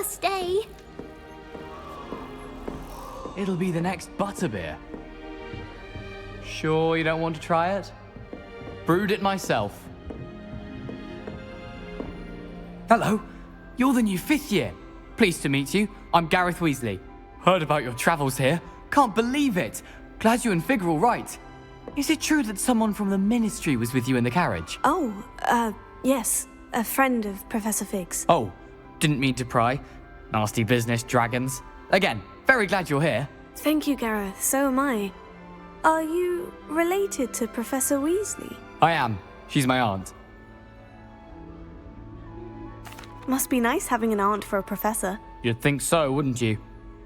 first day. It'll be the next butterbeer. Sure you don't want to try it? Brewed it myself. Hello, you're the new 5th year. Pleased to meet you. I'm Gareth Weasley. Heard about your travels here. Can't believe it. Glad you and Fig are all right. Is it true that someone from the Ministry was with you in the carriage? Oh, yes. A friend of Professor Fig's. Oh, didn't mean to pry. Nasty business, dragons. Again, very glad you're here. Thank you, Gareth. So am I. Are you related to Professor Weasley? I am. She's my aunt. Must be nice having an aunt for a professor. You'd think so, wouldn't you?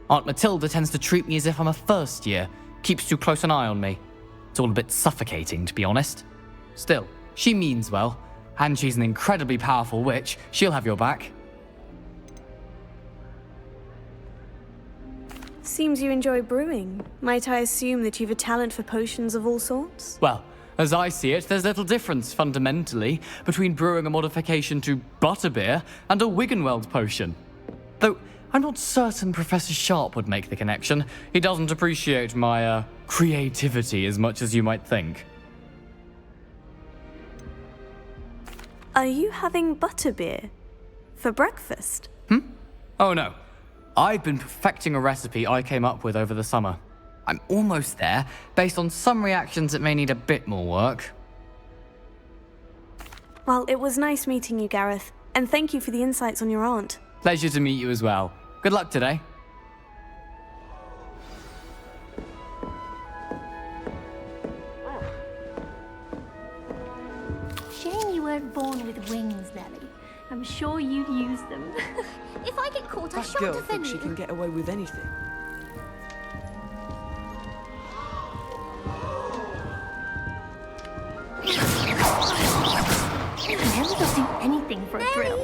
Aunt Matilda tends to treat me as if I'm a first year. Keeps too close an eye on me. It's all a bit suffocating, to be honest. Still, she means well. And she's an incredibly powerful witch. She'll have your back. Seems you enjoy brewing. Might I assume that you've a talent for potions of all sorts? Well, as I see it, there's little difference, fundamentally, between brewing a modification to butterbeer and a Wiggenweld potion. Though, I'm not certain Professor Sharp would make the connection. He doesn't appreciate my, creativity as much as you might think. Are you having butterbeer? For breakfast? Oh no. I've been perfecting a recipe I came up with over the summer. I'm almost there. Based on some reactions, it may need a bit more work. Well, it was nice meeting you, Gareth. And thank you for the insights on your aunt. Pleasure to meet you as well. Good luck today. Shame you weren't born with wings, Nellie. I'm sure you'd use them. If I get caught, I That shan't girl defend thinks she you. can get away with anything. Nellie will do anything for a thrill.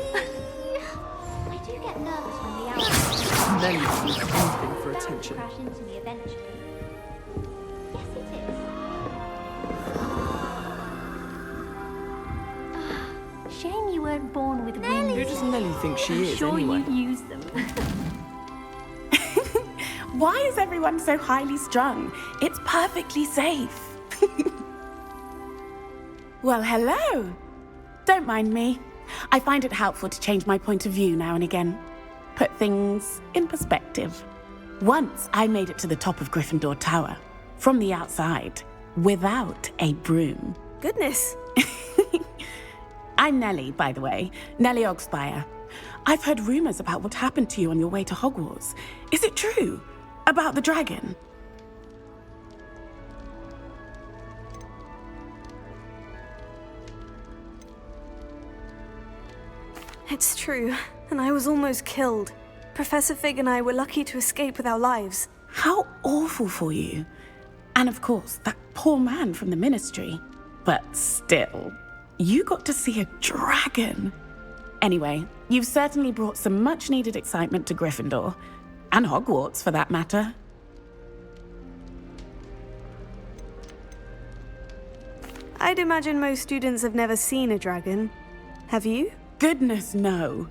I do get nervous when the owls Nelly will do anything for don't attention. crash into me eventually. Yes, it is. Shame you weren't born with wings. Who does Nelly think she I'm is, sure anyway? you'd use them. Why is everyone so highly strung? It's perfectly safe. Well, hello. Don't mind me. I find it helpful to change my point of view now and again. Put things in perspective. Once I made it to the top of Gryffindor Tower, from the outside, without a broom. Goodness. I'm Nellie, by the way. Nellie Ogspire. I've heard rumors about what happened to you on your way to Hogwarts. Is it true? About the dragon? It's true, and I was almost killed. Professor Fig and I were lucky to escape with our lives. How awful for you. And of course, that poor man from the Ministry. But still, you got to see a dragon. Anyway, you've certainly brought some much-needed excitement to Gryffindor. And Hogwarts, for that matter. I'd imagine most students have never seen a dragon. Have you? Goodness, no.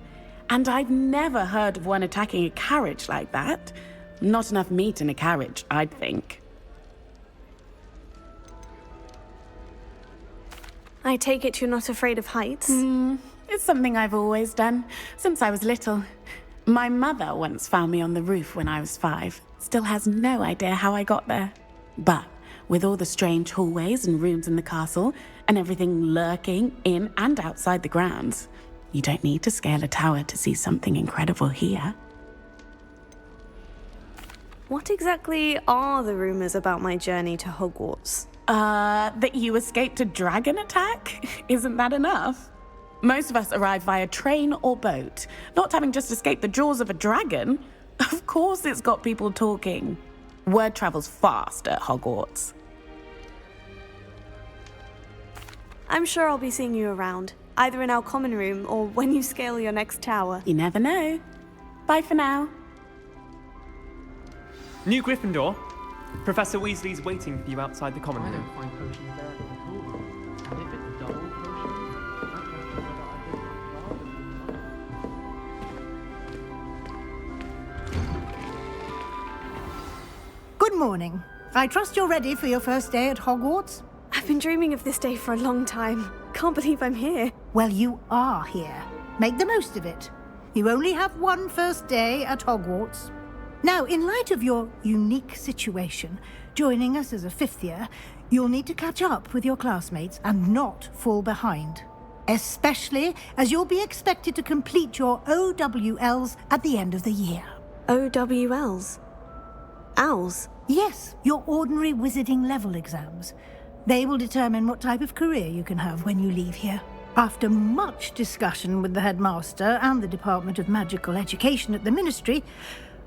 And I've never heard of one attacking a carriage like that. Not enough meat in a carriage, I'd think. I take it you're not afraid of heights? It's something I've always done, since I was little. My mother once found me on the roof when I was 5. Still has no idea how I got there. But with all the strange hallways and rooms in the castle, and everything lurking in and outside the grounds, you don't need to scale a tower to see something incredible here. What exactly are the rumors about my journey to Hogwarts? That you escaped a dragon attack? Isn't that enough? Most of us arrive via train or boat, not having just escaped the jaws of a dragon. Of course it's got people talking. Word travels fast at Hogwarts. I'm sure I'll be seeing you around, either in our common room or when you scale your next tower. You never know. Bye for now. New Gryffindor, Professor Weasley's waiting for you outside the common room. find potions there at all. And if it's double potion, that must be whether I did rather than Good morning. I trust you're ready for your first day at Hogwarts? I've been dreaming of this day for a long time. Can't believe I'm here. Well, you are here. Make the most of it. You only have one first day at Hogwarts. Now, in light of your unique situation, joining us as a fifth year, you'll need to catch up with your classmates and not fall behind. Especially as you'll be expected to complete your OWLs at the end of the year. OWLs? Owls? Yes, your ordinary wizarding level exams. They will determine what type of career you can have when you leave here. After much discussion with the headmaster and the Department of Magical Education at the Ministry,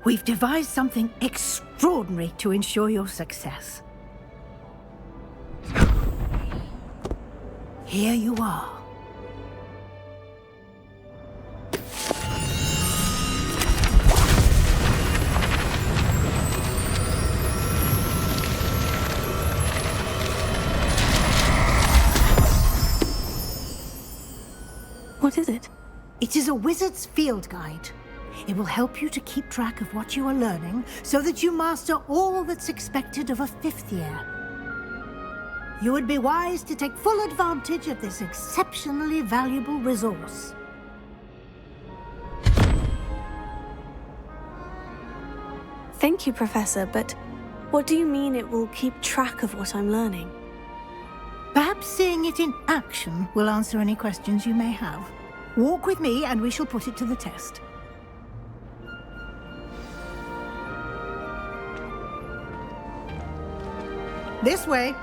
we've devised something extraordinary to ensure your success. Here you are. What is it? It is a wizard's field guide. It will help you to keep track of what you are learning so that you master all that's expected of a fifth year. You would be wise to take full advantage of this exceptionally valuable resource. Thank you, Professor, but what do you mean it will keep track of what I'm learning? Perhaps seeing it in action will answer any questions you may have. Walk with me and we shall put it to the test. This way.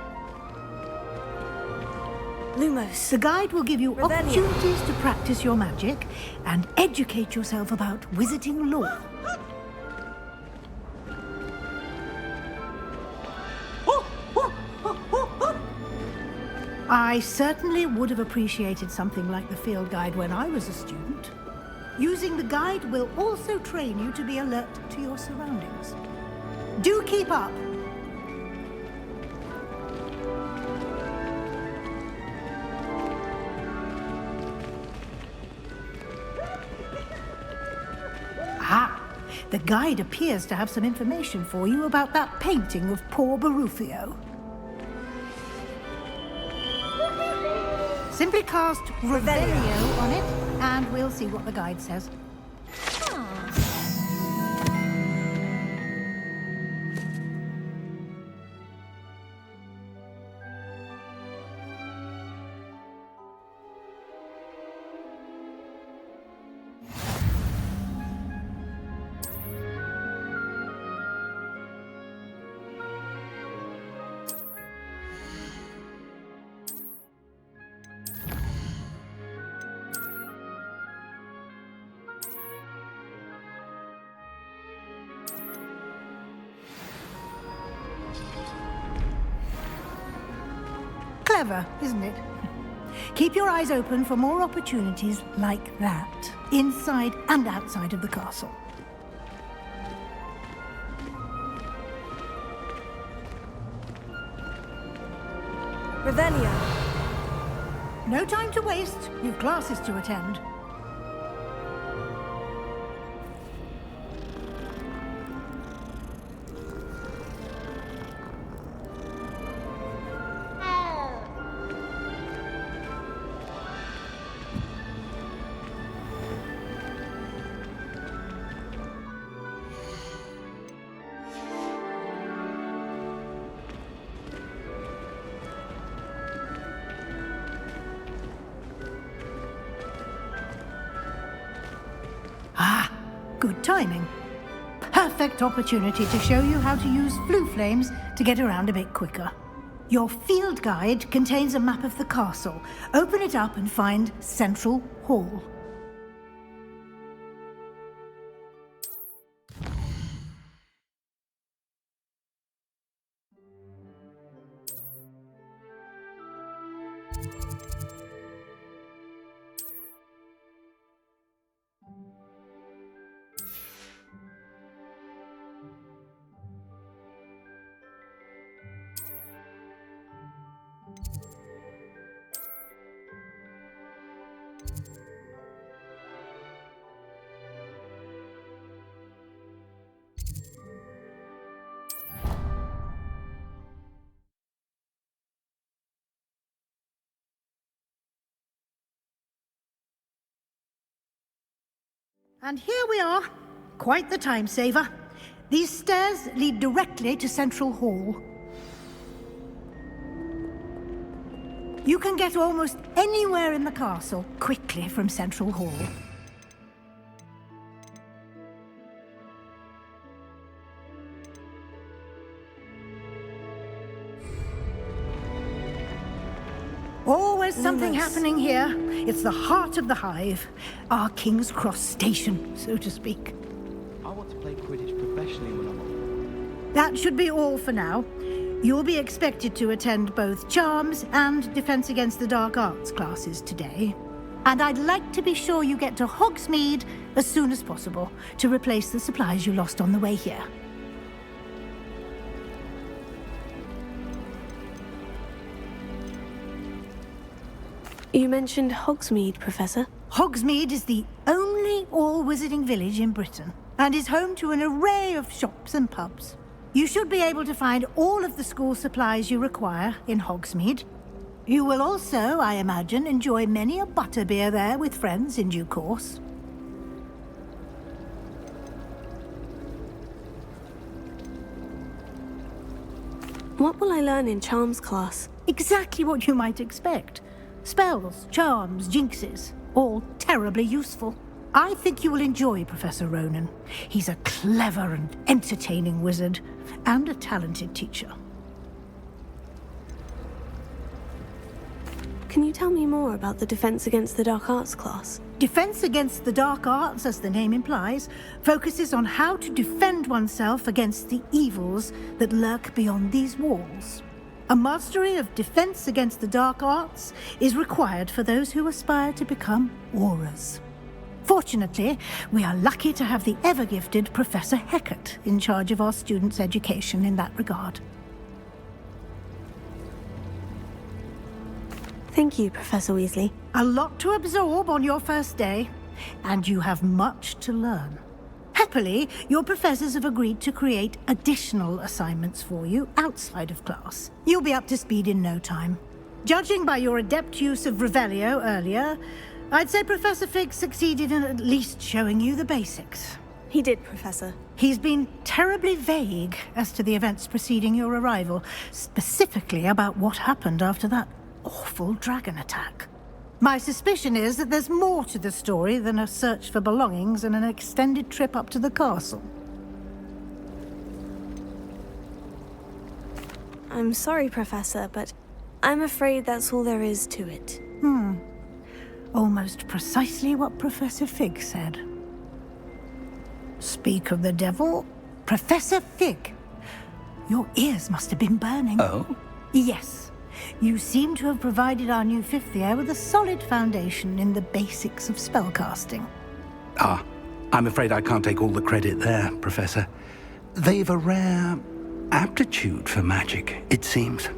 Lumos. The guide will give you Revelio. opportunities to practice your magic and educate yourself about wizarding lore. I certainly would have appreciated something like the field guide when I was a student. Using the guide will also train you to be alert to your surroundings. Do keep up! Ah, the guide appears to have some information for you about that painting of poor Barufio. Simply cast Revelio on it, and we'll see what the guide says. Clever, isn't it? Keep your eyes open for more opportunities like that, inside and outside of the castle. Revelio. No time to waste. You've classes to attend. Good timing. Perfect opportunity to show you how to use flue flames to get around a bit quicker. Your field guide contains a map of the castle. Open it up and find Central Hall. And here we are. Quite the time saver. These stairs lead directly to Central Hall. You can get almost anywhere in the castle quickly from Central Hall. Always something happening here. It's the heart of the hive. Our King's Cross station, so to speak. I want to play Quidditch professionally when I'm older. That should be all for now. You'll be expected to attend both Charms and Defense Against the Dark Arts classes today. And I'd like to be sure you get to Hogsmeade as soon as possible to replace the supplies you lost on the way here. You mentioned Hogsmeade, Professor. Hogsmeade is the only all-wizarding village in Britain and is home to an array of shops and pubs. You should be able to find all of the school supplies you require in Hogsmeade. You will also, I imagine, enjoy many a butterbeer there with friends in due course. What will I learn in Charms class? Exactly what you might expect. Spells, charms, jinxes, all terribly useful. I think you will enjoy Professor Ronan. He's a clever and entertaining wizard, and a talented teacher. Can you tell me more about the Defense Against the Dark Arts class? Defense Against the Dark Arts, as the name implies, focuses on how to defend oneself against the evils that lurk beyond these walls. A mastery of Defense Against the Dark Arts is required for those who aspire to become Aurors. Fortunately, we are lucky to have the ever-gifted Professor Hecat in charge of our students' education in that regard. Thank you, Professor Weasley. A lot to absorb on your first day, and you have much to learn. Happily, your professors have agreed to create additional assignments for you outside of class. You'll be up to speed in no time. Judging by your adept use of Revelio earlier, I'd say Professor Fig succeeded in at least showing you the basics. He did, Professor. He's been terribly vague as to the events preceding your arrival, specifically about what happened after that awful dragon attack. My suspicion is that there's more to the story than a search for belongings and an extended trip up to the castle. I'm sorry, Professor, but I'm afraid that's all there is to it. Almost precisely what Professor Fig said. Speak of the devil, Professor Fig. Your ears must have been burning. Oh? Yes. You seem to have provided our new fifth year with a solid foundation in the basics of spellcasting. Ah, I'm afraid I can't take all the credit there, Professor. They've a rare aptitude for magic, it seems.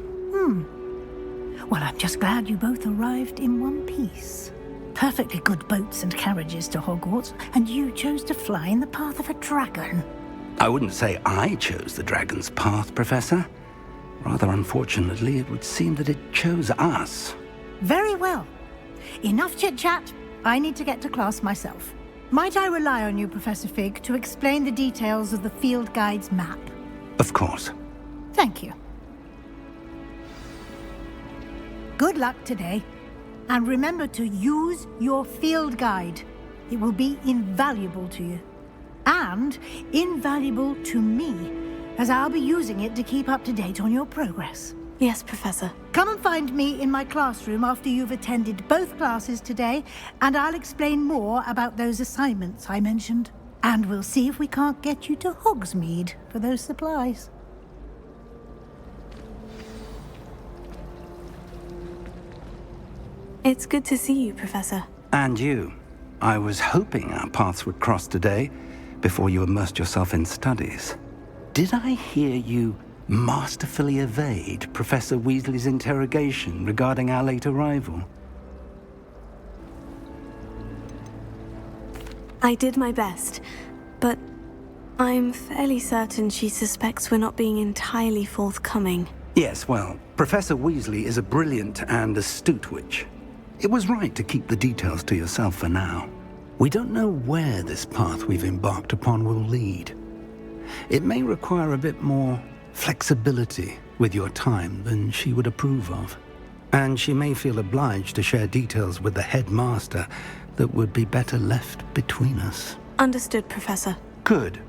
Well, I'm just glad you both arrived in one piece. Perfectly good boats and carriages to Hogwarts, and you chose to fly in the path of a dragon. I wouldn't say I chose the dragon's path, Professor. Rather unfortunately, it would seem that it chose us. Very well. Enough chit-chat. I need to get to class myself. Might I rely on you, Professor Fig, to explain the details of the field guide's map? Of course. Thank you. Good luck today. And remember to use your field guide. It will be invaluable to you. And invaluable to me, as I'll be using it to keep up to date on your progress. Yes, Professor. Come and find me in my classroom after you've attended both classes today, and I'll explain more about those assignments I mentioned. And we'll see if we can't get you to Hogsmeade for those supplies. It's good to see you, Professor. And you. I was hoping our paths would cross today, before you immersed yourself in studies. Did I hear you masterfully evade Professor Weasley's interrogation regarding our late arrival? I did my best, but I'm fairly certain she suspects we're not being entirely forthcoming. Yes, well, Professor Weasley is a brilliant and astute witch. It was right to keep the details to yourself for now. We don't know where this path we've embarked upon will lead. It may require a bit more flexibility with your time than she would approve of. And she may feel obliged to share details with the headmaster that would be better left between us. Understood, Professor. Good.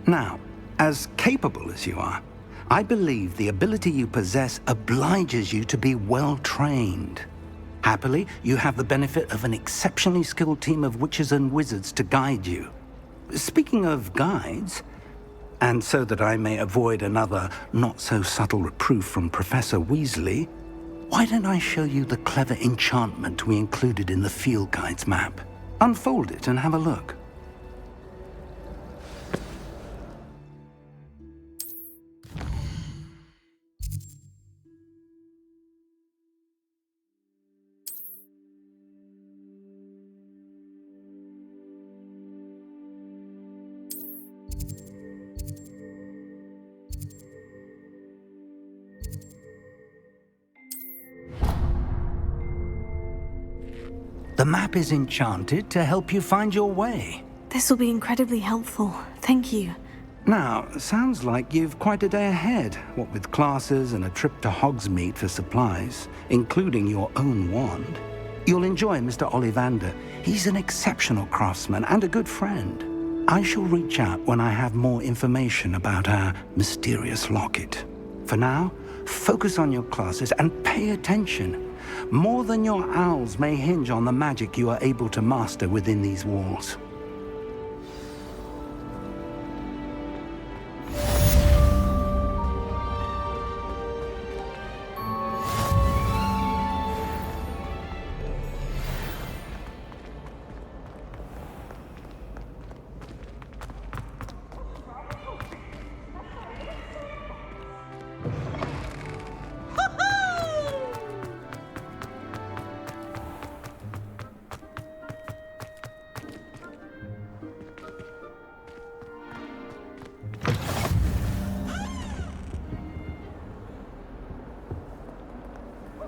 Now, as capable as you are, I believe the ability you possess obliges you to be well trained. Happily, you have the benefit of an exceptionally skilled team of witches and wizards to guide you. Speaking of guides, and so that I may avoid another not-so-subtle reproof from Professor Weasley, why don't I show you the clever enchantment we included in the field guide's map? Unfold it and have a look. The map is enchanted to help you find your way. This will be incredibly helpful. Thank you. Now, sounds like you've quite a day ahead, what with classes and a trip to Hogsmeade for supplies, including your own wand. You'll enjoy Mr. Ollivander. He's an exceptional craftsman and a good friend. I shall reach out when I have more information about our mysterious locket. For now, focus on your classes and pay attention. More than your owls may hinge on the magic you are able to master within these walls.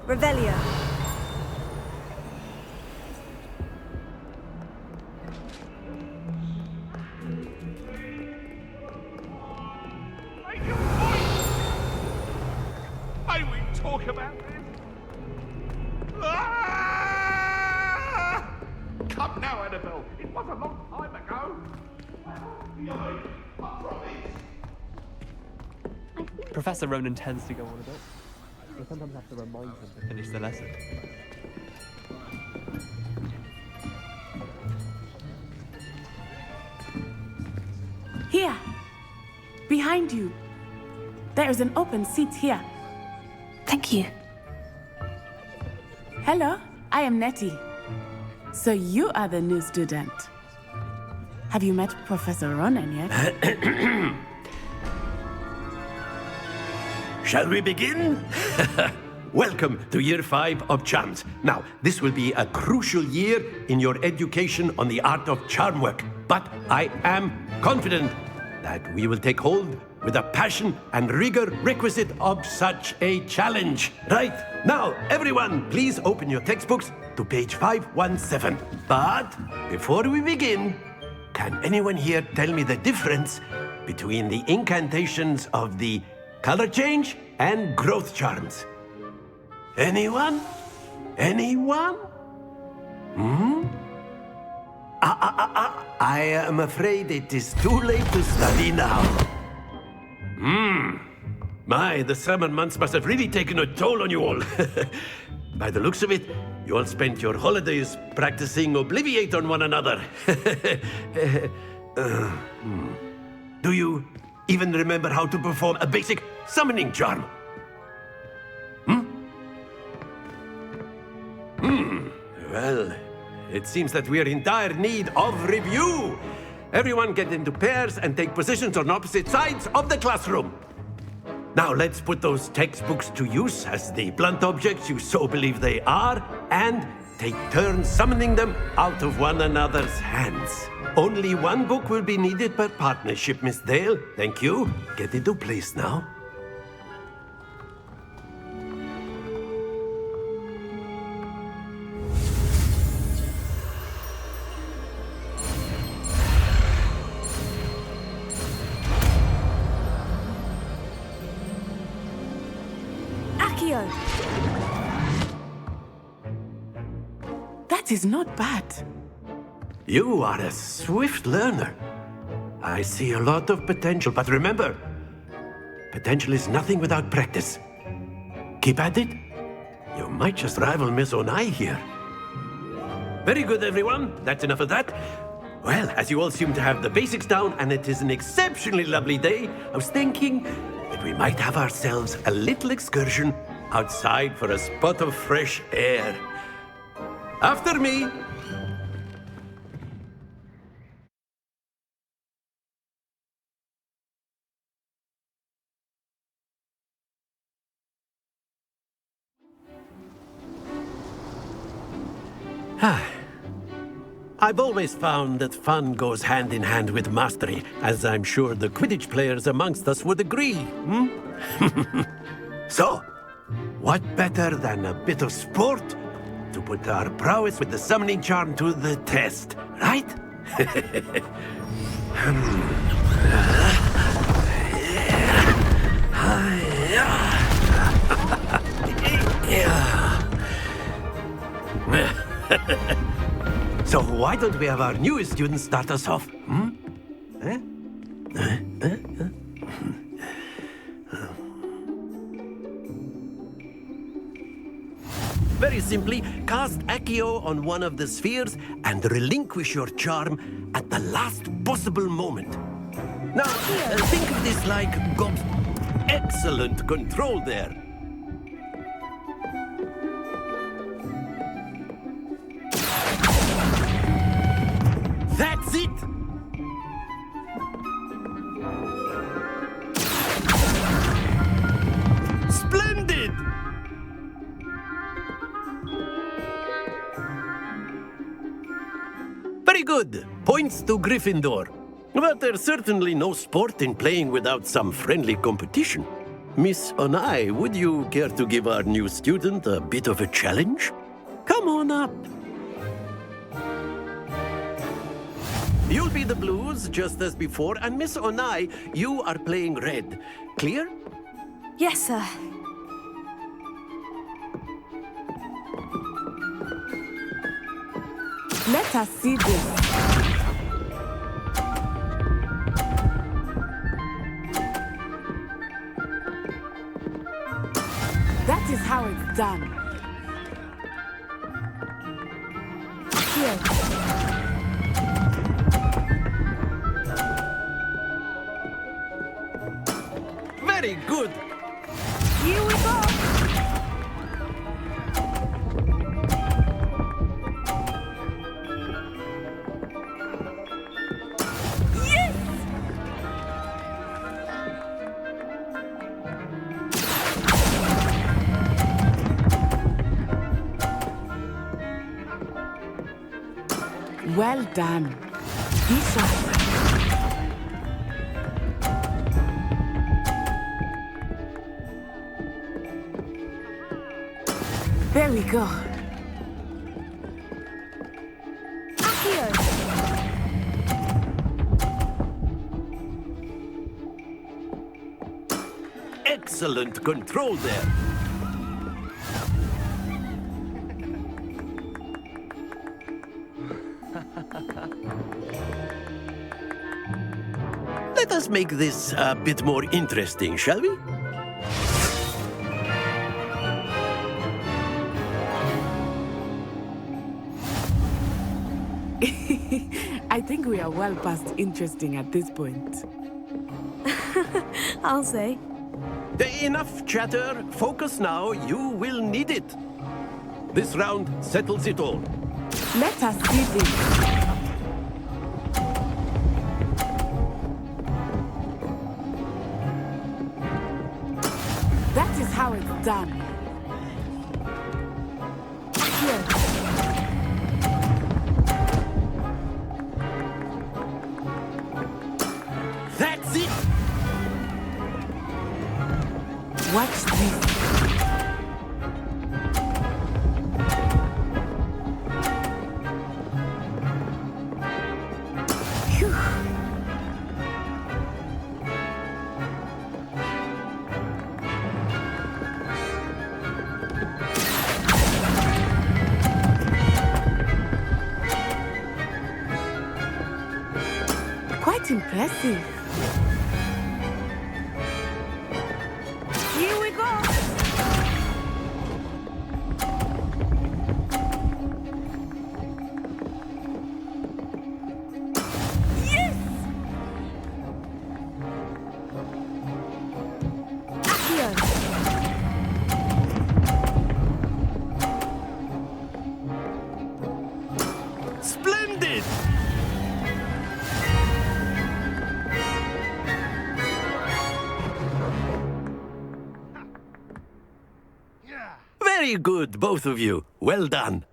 Revelio. May we talk about this? Ah! Come now, Annabelle. It was a long time ago. Professor Ronan tends to go on a bit. I sometimes have to remind him to finish the lesson. Here. Behind you. There is an open seat here. Thank you. Hello, I am Nettie. So you are the new student. Have you met Professor Ronan yet? Shall we begin? Welcome to Year 5 of Charms. Now, this will be a crucial year in your education on the art of charm work. But I am confident that we will take hold with the passion and rigor requisite of such a challenge. Right, now, everyone, please open your textbooks to page 517. But before we begin, can anyone here tell me the difference between the incantations of the color change and growth charms? Anyone? Anyone? I am afraid it is too late to study now. My, the summer months must have really taken a toll on you all. By the looks of it, you all spent your holidays practicing Obliviate on one another. Do you even remember how to perform a basic summoning charm? Well, it seems that we are in dire need of review. Everyone get into pairs and take positions on opposite sides of the classroom. Now let's put those textbooks to use as the blunt objects you so believe they are, and take turns summoning them out of one another's hands. Only one book will be needed per partnership, Miss Dale. Thank you. Get into place now. Accio. That is not bad. You are a swift learner. I see a lot of potential, but remember, potential is nothing without practice. Keep at it. You might just rival Miss Onai here. Very good, everyone. That's enough of that. Well, as you all seem to have the basics down, and it is an exceptionally lovely day, I was thinking that we might have ourselves a little excursion outside for a spot of fresh air. After me. I've always found that fun goes hand in hand with mastery, as I'm sure the Quidditch players amongst us would agree. So, what better than a bit of sport to put our prowess with the summoning charm to the test, right? So why don't we have our newest student start us off? Very simply, cast Accio on one of the spheres and relinquish your charm at the last possible moment. Now, think of this like God's excellent control there. That's it! Splendid! Very good. Points to Gryffindor. But there's certainly no sport in playing without some friendly competition. Miss Onai, would you care to give our new student a bit of a challenge? Come on up. You'll be the blues, just as before, and Miss Onai, you are playing red. Clear? Yes, sir. Let us see this. That is how it's done. Here. Very good. Here we go. Yes! Well done. Be sharp. There we go. Accio. Excellent control there. Let us make this a bit more interesting, shall we? I think we are well past interesting at this point. I'll say. Enough chatter. Focus now. You will need it. This round settles it all. Let us see this. That is how it's done. Here. That's it! Watch this. Phew. Impressive. Here we go! Yes! Accio! Splendid! Very good, both of you. Well done.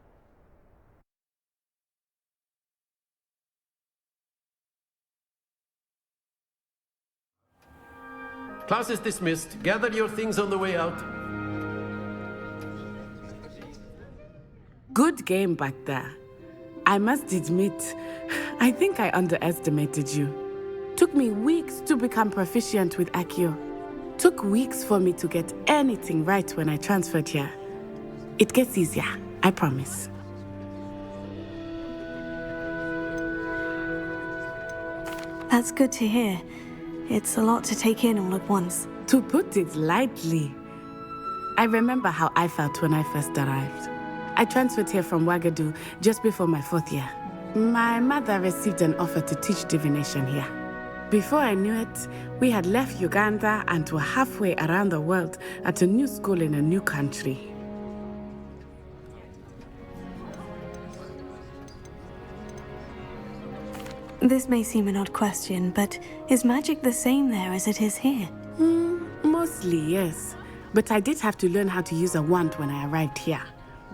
Class is dismissed. Gather your things on the way out. Good game back there. I must admit, I think I underestimated you. Took me weeks to become proficient with Accio. Took weeks for me to get anything right when I transferred here. It gets easier, I promise. That's good to hear. It's a lot to take in all at once. To put it lightly, I remember how I felt when I first arrived. I transferred here from Ouagadougou just before my 4th year. My mother received an offer to teach divination here. Before I knew it, we had left Uganda and were halfway around the world at a new school in a new country. This may seem an odd question, but is magic the same there as it is here? Mostly, yes. But I did have to learn how to use a wand when I arrived here.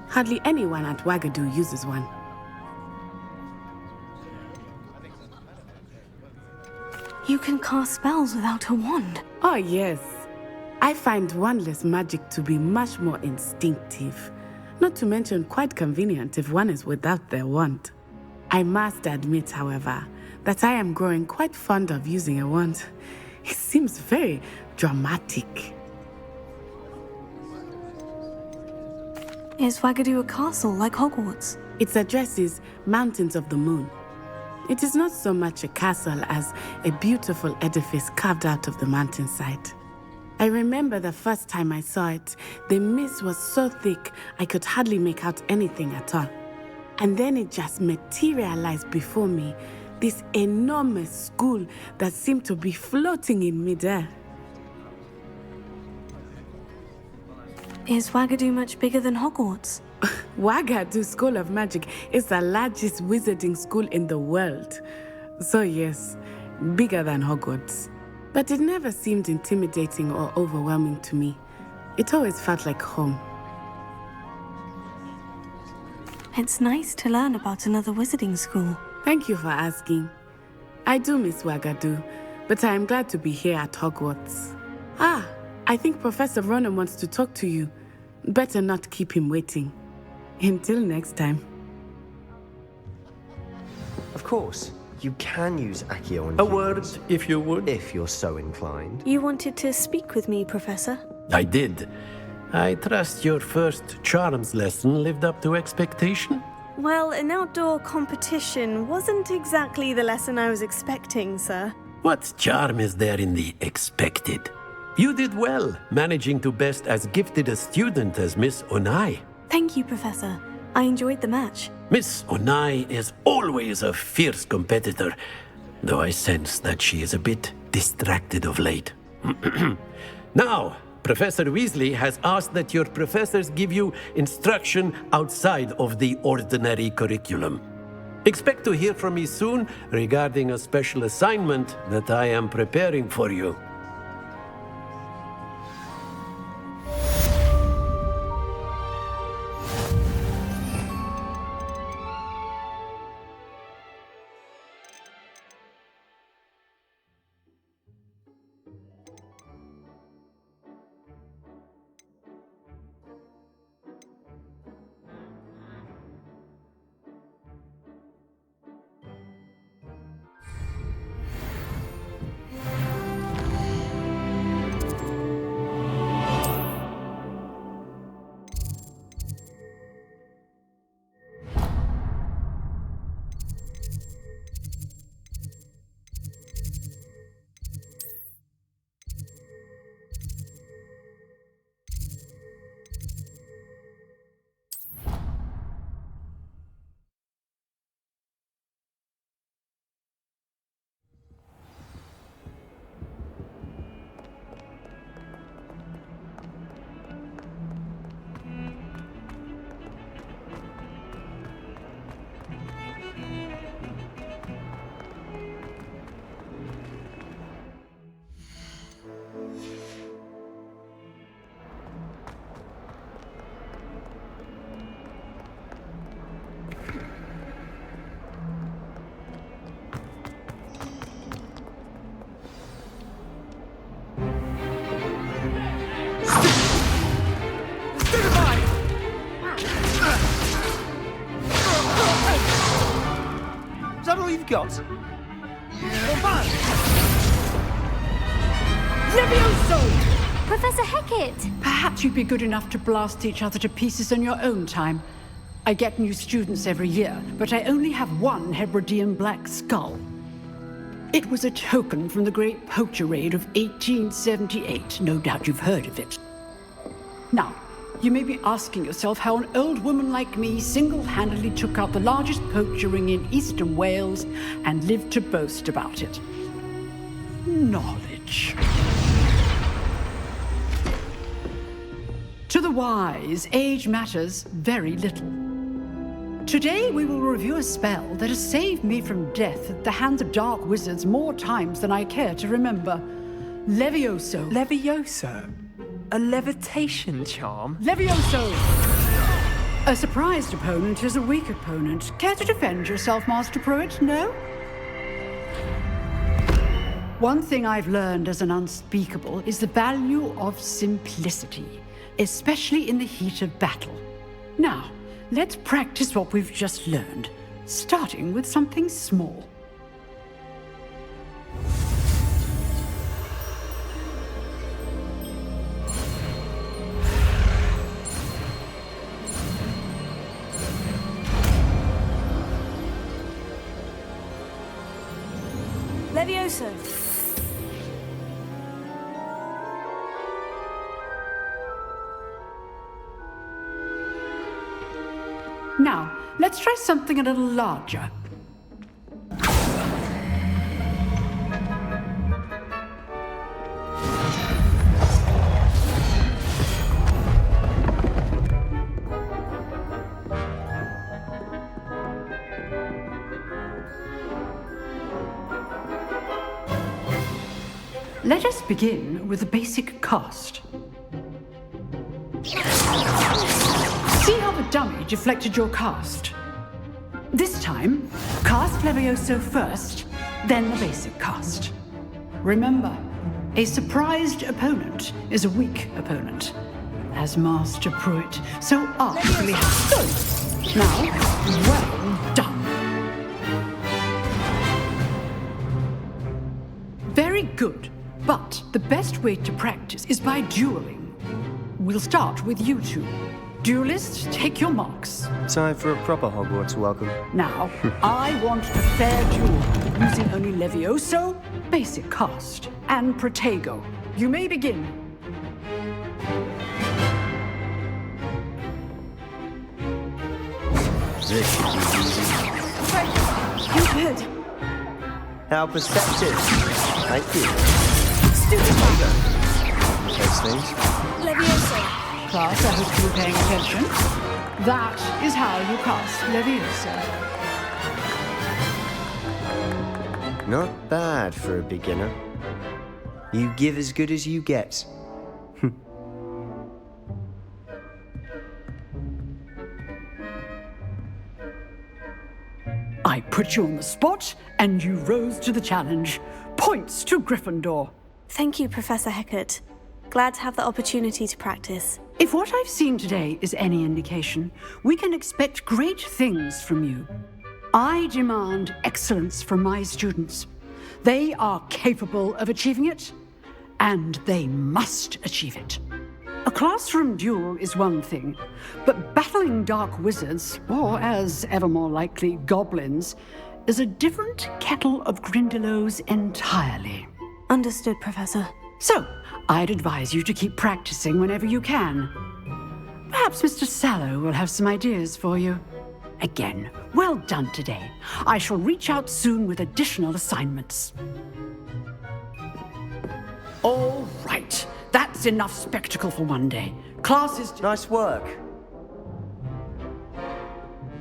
Hardly anyone at Ouagadougou uses one. You can cast spells without a wand. Oh, yes. I find wandless magic to be much more instinctive. Not to mention quite convenient if one is without their wand. I must admit, however, that I am growing quite fond of using a wand. It seems very dramatic. Is Ouagadougou a castle like Hogwarts? Its address is Mountains of the Moon. It is not so much a castle as a beautiful edifice carved out of the mountainside. I remember the first time I saw it, the mist was so thick I could hardly make out anything at all. And then it just materialized before me, this enormous school that seemed to be floating in midair. Is Ouagadougou much bigger than Hogwarts? Ouagadougou School of Magic is the largest wizarding school in the world. So yes, bigger than Hogwarts. But it never seemed intimidating or overwhelming to me. It always felt like home. It's nice to learn about another wizarding school. Thank you for asking. I do miss Ouagadougou, but I am glad to be here at Hogwarts. Ah, I think Professor Ronan wants to talk to you. Better not keep him waiting. Until next time. Of course, you can use Accio on A word, if you would. if you're so inclined. You wanted to speak with me, Professor? I did. I trust your first charms lesson lived up to expectation. Well, an outdoor competition wasn't exactly the lesson I was expecting, sir. What charm is there in the expected? You did well, managing to best as gifted a student as Miss Onai. Thank you, Professor. I enjoyed the match. Miss Onai is always a fierce competitor, though I sense that she is a bit distracted of late. Now, Professor Weasley has asked that your professors give you instruction outside of the ordinary curriculum. Expect to hear from me soon regarding a special assignment that I am preparing for you. you've got? Levioso! Professor Hecat! Perhaps you'd be good enough to blast each other to pieces in your own time. I get new students every year, but I only have one Hebridean black skull. It was a token from the Great Poacher Raid of 1878. No doubt you've heard of it. Now, you may be asking yourself how an old woman like me single-handedly took out the largest poacher ring in eastern Wales and lived to boast about it. Knowledge. To the wise, age matters very little. Today we will review a spell that has saved me from death at the hands of dark wizards more times than I care to remember. Levioso. Levioso? A levitation charm? Levioso! A surprised opponent is a weak opponent. Care to defend yourself, Master Pruitt? No? One thing I've learned as an unspeakable is the value of simplicity, especially in the heat of battle. Now, let's practice what we've just learned, starting with something small. Levioso. Now, let's try something a little larger. Let us begin with the basic cast. See how the dummy deflected your cast? This time, cast Levioso first, then the basic cast. Remember, a surprised opponent is a weak opponent. As Master Pruitt so artfully has. Now, well done. Very good, but the best way to practice is by dueling. We'll start with you two. Duelists, take your marks. Time for a proper Hogwarts welcome. Now, I want a fair duel, using only Levioso, basic cast, and Protego. You may begin. This should be easy. You good? How perceptive. Thank you. Stupefy. Those things. Levioso. Class, I hope you were paying attention. That is how you cast Levioso. Not bad for a beginner. You give as good as you get. I put you on the spot, and you rose to the challenge. Points to Gryffindor. Thank you, Professor Hecat. Glad to have the opportunity to practice. If what I've seen today is any indication, we can expect great things from you. I demand excellence from my students. They are capable of achieving it, and they must achieve it. A classroom duel is one thing, but battling dark wizards, or as ever more likely, goblins, is a different kettle of Grindylows entirely. Understood, Professor. So, I'd advise you to keep practicing whenever you can. Perhaps Mr. Sallow will have some ideas for you. Again, well done today. I shall reach out soon with additional assignments. All right, that's enough spectacle for one day. Class is... Nice work.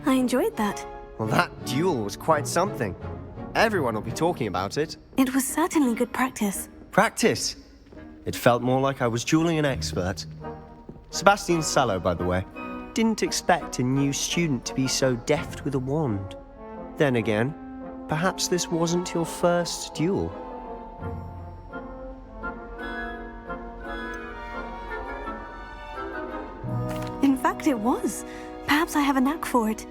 I enjoyed that. Well, that duel was quite something. Everyone will be talking about it. It was certainly good practice. Practice? It felt more like I was dueling an expert. Sebastian Sallow, by the way. Didn't expect a new student to be so deft with a wand. Then again, perhaps this wasn't your first duel. In fact, it was. Perhaps I have a knack for it.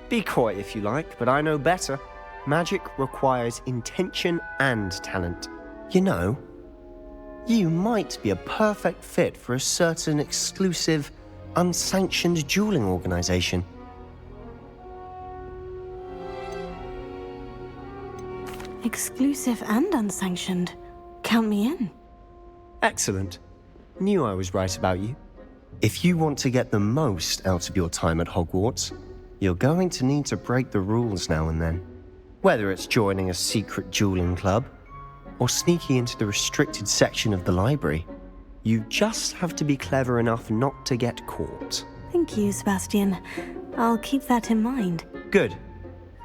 Be coy if you like, but I know better. magic requires intention and talent. You know, you might be a perfect fit for a certain exclusive, unsanctioned dueling organization. Exclusive and unsanctioned. Count me in. Excellent. Knew I was right about you. If you want to get the most out of your time at Hogwarts, you're going to need to break the rules now and then. Whether it's joining a secret dueling club, or sneaking into the restricted section of the library, you just have to be clever enough not to get caught. Thank you, Sebastian. I'll keep that in mind. Good.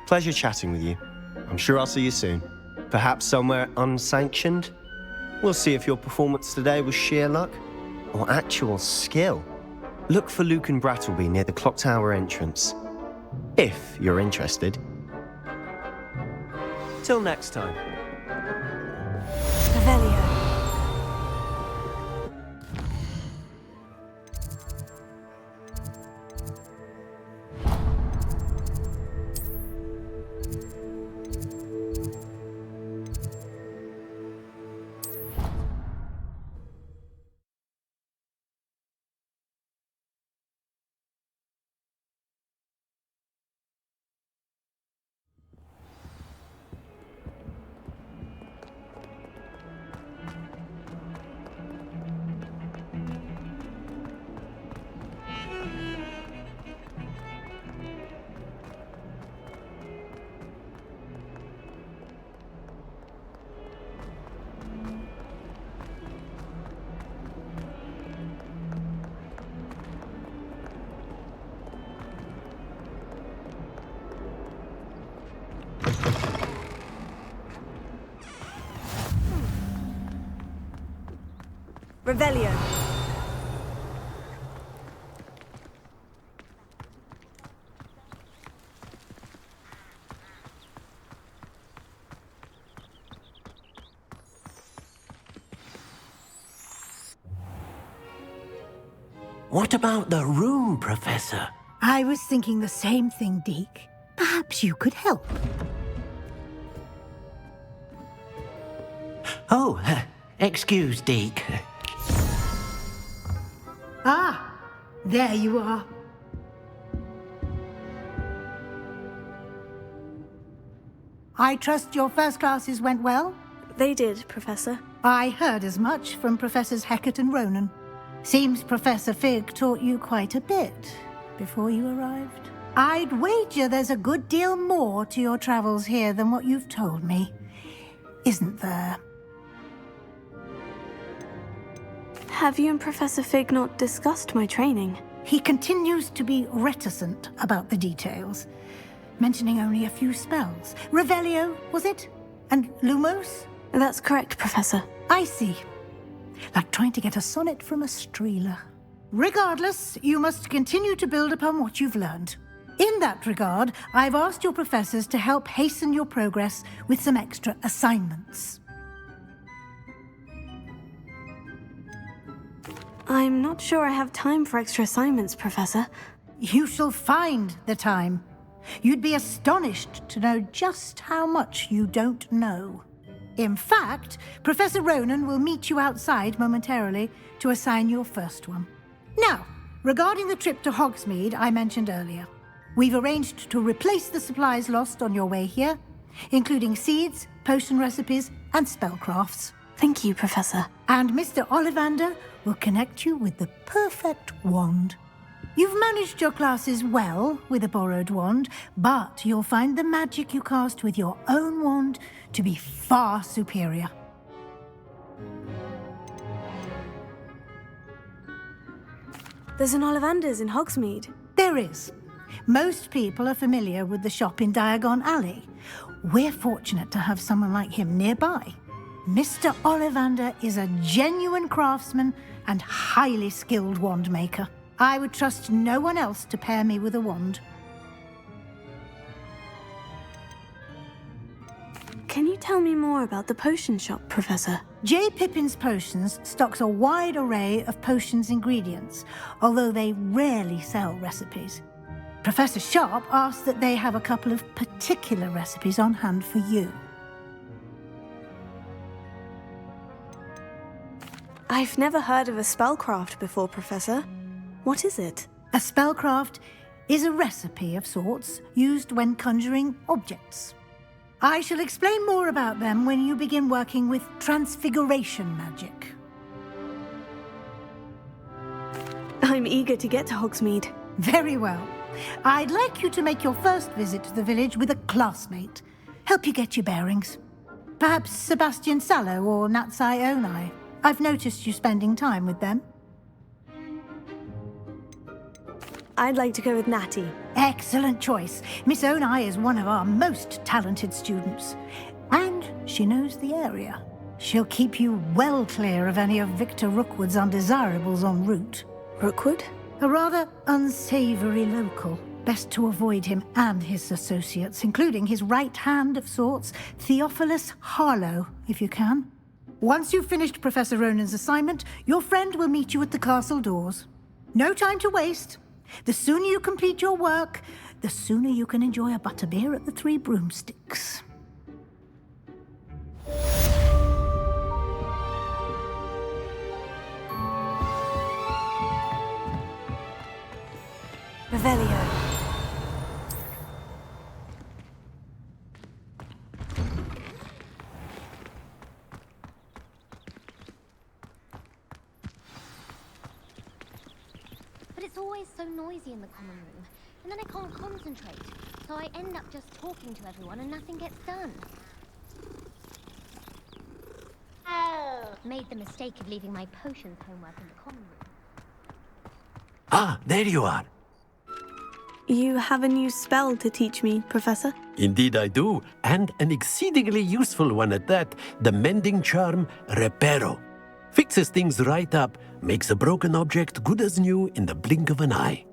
Pleasure chatting with you. I'm sure I'll see you soon. Perhaps somewhere unsanctioned? We'll see if your performance today was sheer luck or actual skill. Look for Luke and Brattleby near the clock tower entrance, if you're interested. Till next time. Revelio. Revelio. What about the room, Professor? I was thinking the same thing, Deke. Perhaps you could help. Oh, excuse, Deke. Ah, there you are. I trust your first classes went well? They did, Professor. I heard as much from Professors Hecat and Ronan. Seems Professor Fig taught you quite a bit before you arrived. I'd wager there's a good deal more to your travels here than what you've told me. Isn't there? Have you and Professor Fig not discussed my training? He continues to be reticent about the details, mentioning only a few spells. Revelio, was it? And Lumos? That's correct, Professor. I see. Like trying to get a sonnet from a streeler. Regardless, you must continue to build upon what you've learned. In that regard, I've asked your professors to help hasten your progress with some extra assignments. I'm not sure I have time for extra assignments, Professor. You shall find the time. You'd be astonished to know just how much you don't know. In fact, Professor Ronan will meet you outside momentarily to assign your first one. Now, regarding the trip to Hogsmeade I mentioned earlier, we've arranged to replace the supplies lost on your way here, including seeds, potion recipes, and spellcrafts. Thank you, Professor. And Mr. Ollivander will connect you with the perfect wand. You've managed your classes well with a borrowed wand, but you'll find the magic you cast with your own wand to be far superior. There's an Ollivander's in Hogsmeade. There is. Most people are familiar with the shop in Diagon Alley. We're fortunate to have someone like him nearby. Mr. Ollivander is a genuine craftsman and highly skilled wand maker. I would trust no one else to pair me with a wand. Can you tell me more about the potion shop, Professor? J. Pippin's Potions stocks a wide array of potions ingredients, although they rarely sell recipes. Professor Sharp asked that they have a couple of particular recipes on hand for you. I've never heard of a spellcraft before, Professor. What is it? A spellcraft is a recipe of sorts used when conjuring objects. I shall explain more about them when you begin working with transfiguration magic. I'm eager to get to Hogsmeade. Very well. I'd like you to make your first visit to the village with a classmate. Help you get your bearings. Perhaps Sebastian Sallow or Natsai Onai. I've noticed you spending time with them. I'd like to go with Natty. Excellent choice. Miss Onai is one of our most talented students. And she knows the area. She'll keep you well clear of any of Victor Rookwood's undesirables en route. Rookwood? A rather unsavory local. Best to avoid him and his associates, including his right hand of sorts, Theophilus Harlow, if you can. Once you've finished Professor Ronan's assignment, your friend will meet you at the castle doors. No time to waste. The sooner you complete your work, the sooner you can enjoy a butterbeer at the Three Broomsticks. Revelio. But it's always so noisy in the common room, and then I can't concentrate, so I end up just talking to everyone and nothing gets done. Made the mistake of leaving my potions homework in the common room. Ah, there you are. You have a new spell to teach me, Professor? Indeed I do, and an exceedingly useful one at that, the mending charm Reparo. Fixes things right up, makes a broken object good as new in the blink of an eye.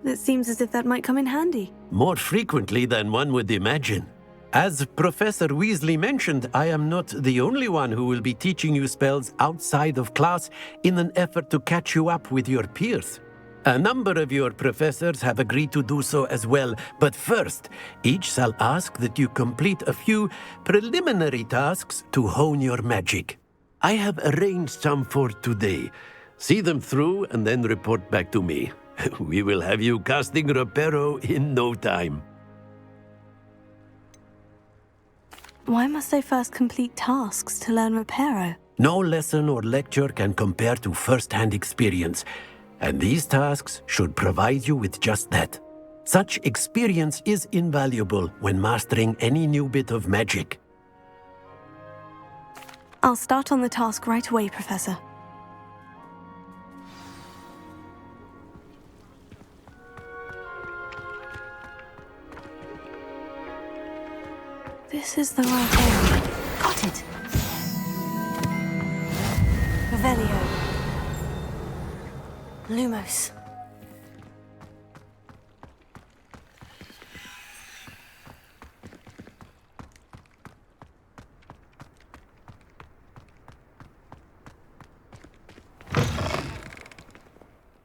It seems as if that might come in handy. More frequently than one would imagine. As Professor Weasley mentioned, I am not the only one who will be teaching you spells outside of class in an effort to catch you up with your peers. A number of your professors have agreed to do so as well, but first, each shall ask that you complete a few preliminary tasks to hone your magic. I have arranged some for today. See them through and then report back to me. We will have you casting Reparo in no time. Why must I first complete tasks to learn Reparo? No lesson or lecture can compare to first-hand experience, and these tasks should provide you with just that. Such experience is invaluable when mastering any new bit of magic. I'll start on the task right away, Professor. This is the right area. Got it. Revelio. Lumos.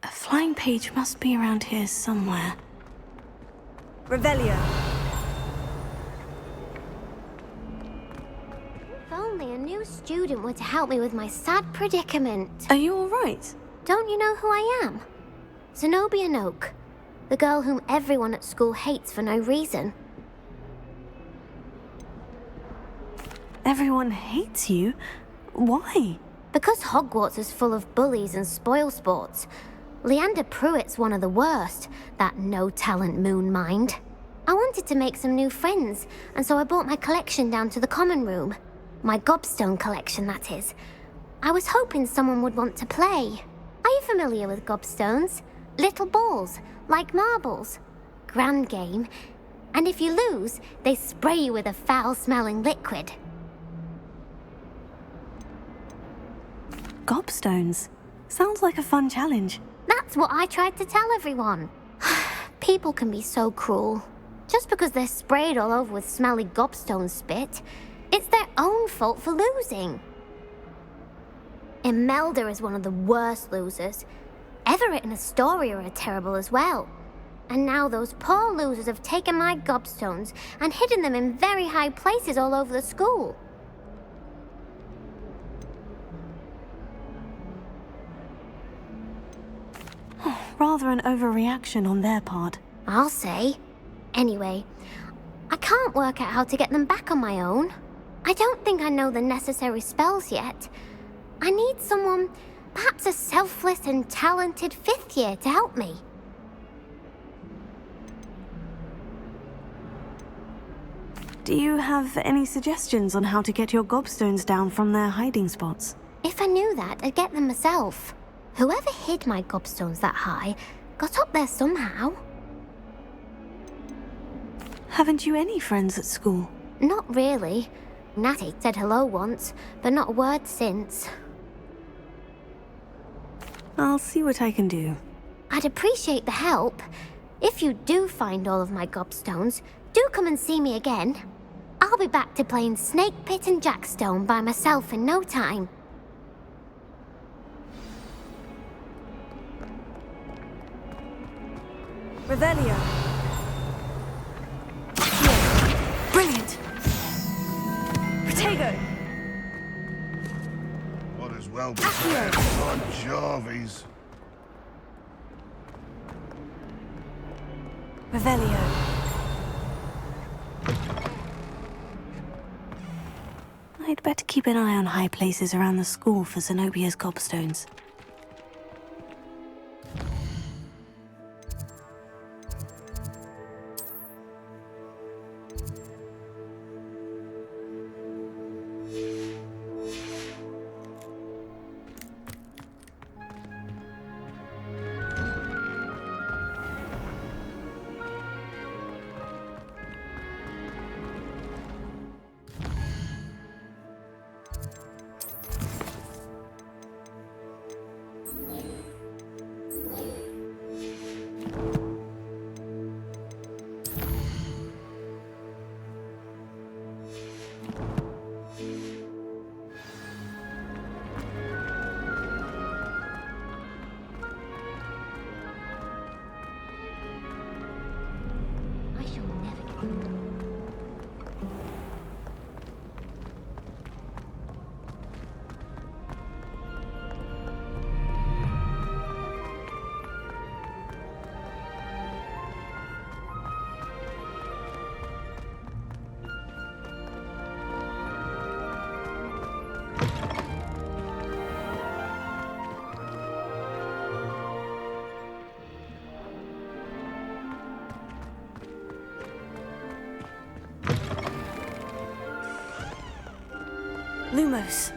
A flying page must be around here somewhere. Revelio. If only a new student were to help me with my sad predicament. Are you all right? Don't you know who I am? Zenobia Noak, the girl whom everyone at school hates for no reason. Everyone hates you? Why? Because Hogwarts is full of bullies and spoilsports. Leander Pruitt's one of the worst, that no-talent moon mind. I wanted to make some new friends, and so I brought my collection down to the common room. My gobstone collection, that is. I was hoping someone would want to play. Are you familiar with gobstones? Little balls, like marbles. Grand game. And if you lose, they spray you with a foul-smelling liquid. Gobstones? Sounds like a fun challenge. That's what I tried to tell everyone. People can be so cruel. Just because they're sprayed all over with smelly gobstone spit, it's their own fault for losing. Imelda is one of the worst losers. Everett and Astoria are terrible as well. And now those poor losers have taken my gobstones and hidden them in very high places all over the school. Rather an overreaction on their part. I'll say. Anyway, I can't work out how to get them back on my own. I don't think I know the necessary spells yet. I need someone, perhaps a selfless and talented 5th year to help me. Do you have any suggestions on how to get your gobstones down from their hiding spots? If I knew that, I'd get them myself. Whoever hid my gobstones that high got up there somehow. Haven't you any friends at school? Not really. Natty said hello once, but not a word since. I'll see what I can do. I'd appreciate the help. If you do find all of my gobstones, do come and see me again. I'll be back to playing Snake Pit and Jackstone by myself in no time. Revelio. Here. Brilliant. Protego. What as well be said on Jarvis. Revelio. I'd better keep an eye on high places around the school for Zenobia's gobstones. Lumos.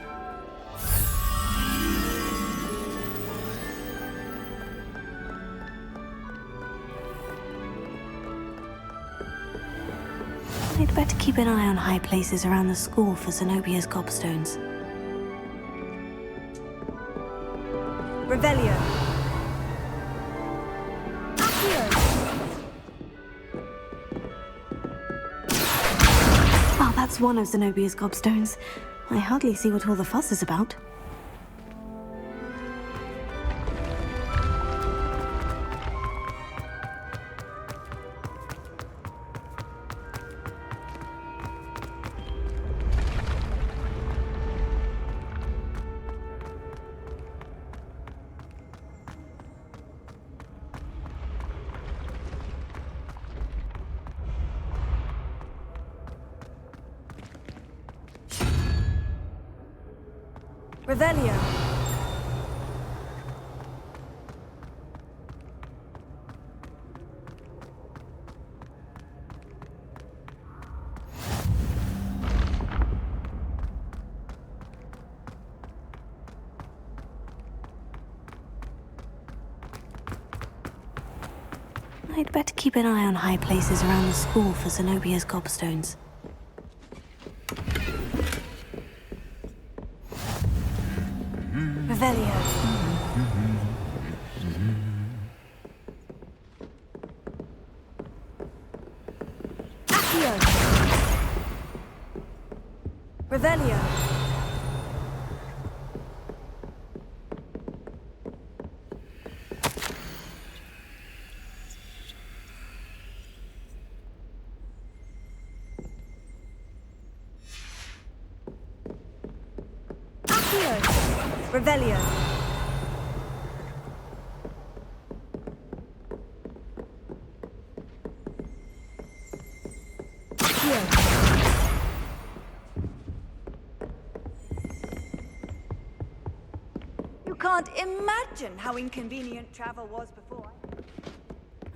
I'd better keep an eye on high places around the school for Zenobia's gobstones. Revelio. Well, that's one of Zenobia's gobstones. I hardly see what all the fuss is about. Revelio. I'd better keep an eye on high places around the school for Zenobia's gobstones. Revelio. Accio. Revelio. Accio! Revelio! You can't imagine how inconvenient travel was before.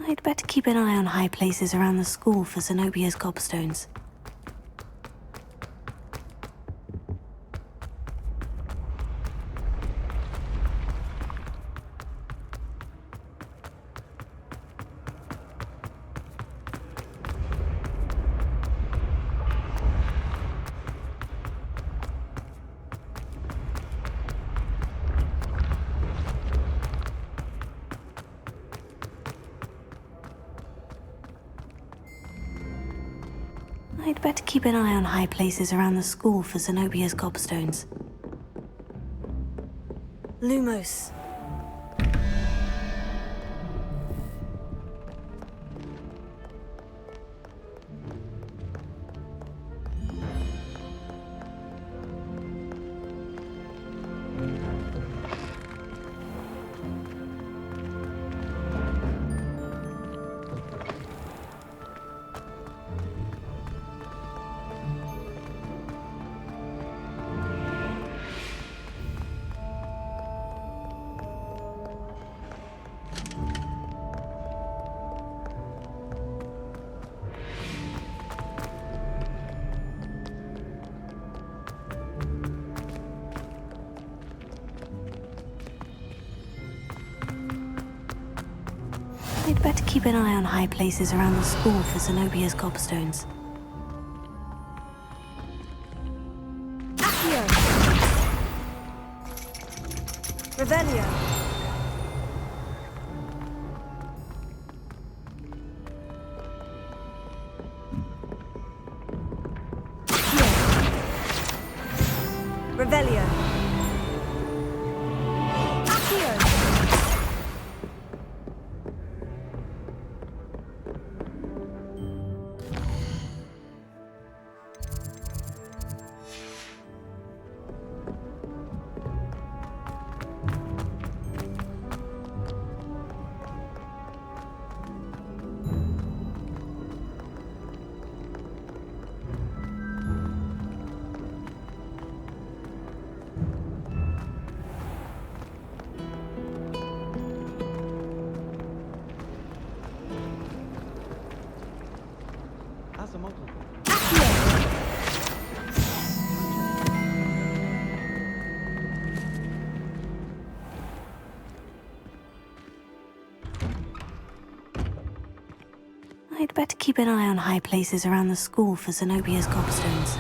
I'd better keep an eye on high places around the school for Zenobia's gobstones. I'd better keep an eye on high places around the school for Zenobia's gobstones. Lumos. I'd better keep an eye on high places around the school for Zenobia's gobstones. Accio! Revelio! Revelio! Accio! As a model. I'd better keep an eye on high places around the school for Zenobia's gobstones.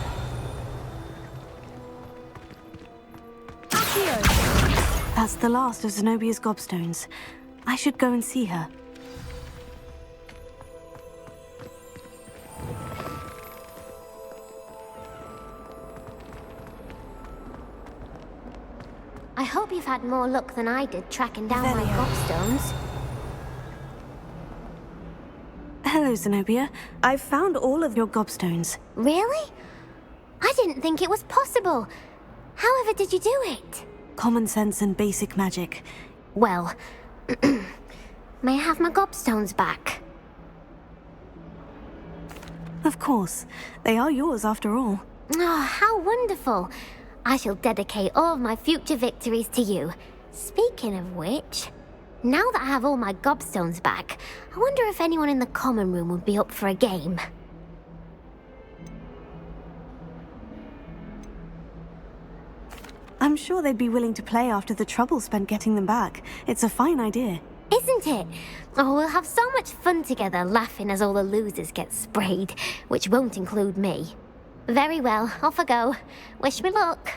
Accio! That's the last of Zenobia's gobstones. I should go and see her. I hope you've had more luck than I did tracking down my gobstones. Hello, Zenobia. I've found all of your gobstones. Really? I didn't think it was possible. However did you do it? Common sense and basic magic. Well, may I have my gobstones back? Of course. They are yours after all. Oh, how wonderful. I shall dedicate all of my future victories to you. Speaking of which, now that I have all my gobstones back, I wonder if anyone in the common room would be up for a game. I'm sure they'd be willing to play after the trouble spent getting them back. It's a fine idea. Isn't it? Oh, we'll have so much fun together laughing as all the losers get sprayed, which won't include me. Very well, off I go. Wish me luck.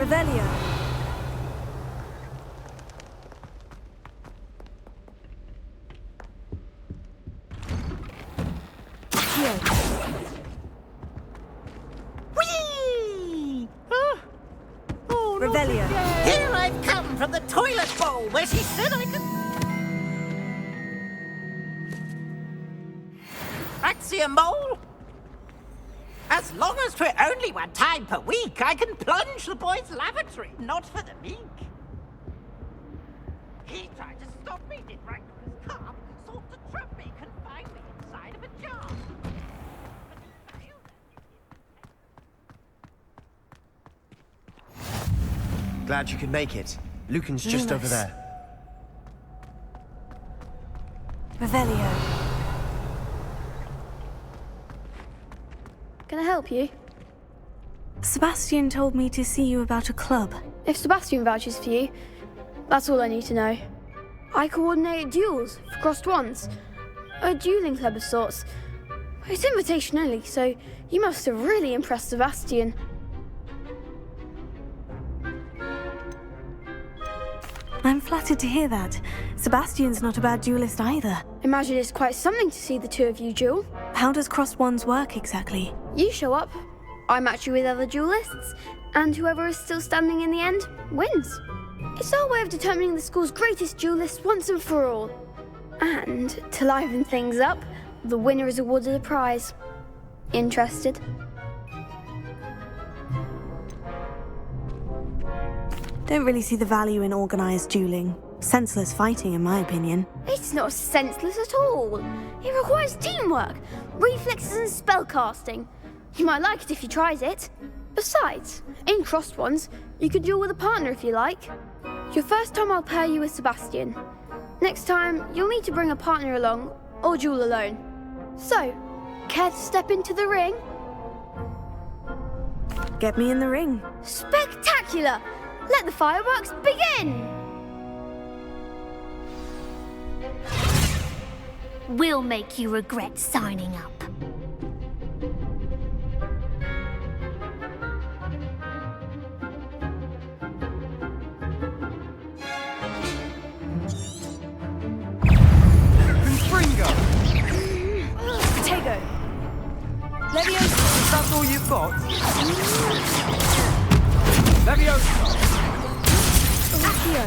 Revelio. Whee! Oh, Revelio. Here I've come from the toilet bowl where she said I could... Fancy a mole? As long as 'twere only one time per week, I can plunge the boy's lavatory, not for the meek. He tried to stop me, did right with his carp, sought to trap me, confine me inside of a jar. But he failed. Glad you could make it. Lucan's just over there. Revelio. Can I help you? Sebastian told me to see you about a club. If Sebastian vouches for you, that's all I need to know. I coordinate duels for crossed wands. A dueling club of sorts. It's invitation only, so you must have really impressed Sebastian. I'm flattered to hear that. Sebastian's not a bad duelist either. Imagine it's quite something to see the two of you duel. How does crossed wands work exactly? You show up, I match you with other duelists, and whoever is still standing in the end wins. It's our way of determining the school's greatest duelist once and for all. And to liven things up, the winner is awarded a prize. Interested? Don't really see the value in organized dueling. Senseless fighting, in my opinion. It's not senseless at all. It requires teamwork, reflexes and spellcasting. You might like it if you tried it. Besides, in crossed ones, you could duel with a partner if you like. Your first time I'll pair you with Sebastian. Next time, you'll need to bring a partner along, or duel alone. So, care to step into the ring? Get me in the ring. Spectacular! Let the fireworks begin! We'll make you regret signing up. Tego! Leviosa! That's all you've got? Leviosa! Accio!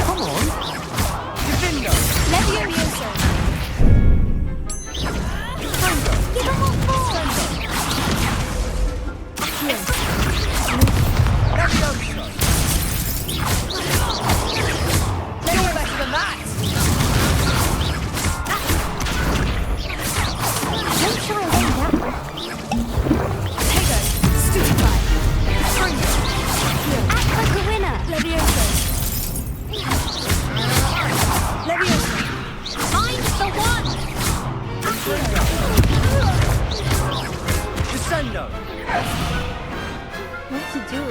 Come on! Divindo! Leviosa! Stendo! Give him more force! Leviosa! You're better than that! Don't try and win that one. Tego! Stupefy! Stendo! Act like a winner! Leviosa! Leviosa! Find the one! Descendo! What to do?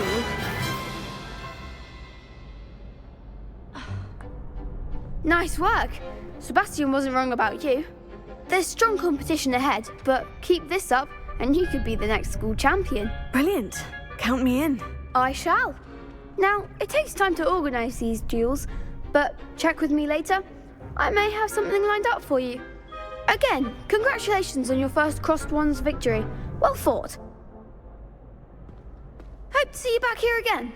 Nice work! Sebastian wasn't wrong about you. There's strong competition ahead, but keep this up and you could be the next school champion. Brilliant. Count me in. I shall. Now, it takes time to organise these duels, but check with me later. I may have something lined up for you. Again, congratulations on your first crossed wands victory. Well fought. Hope to see you back here again.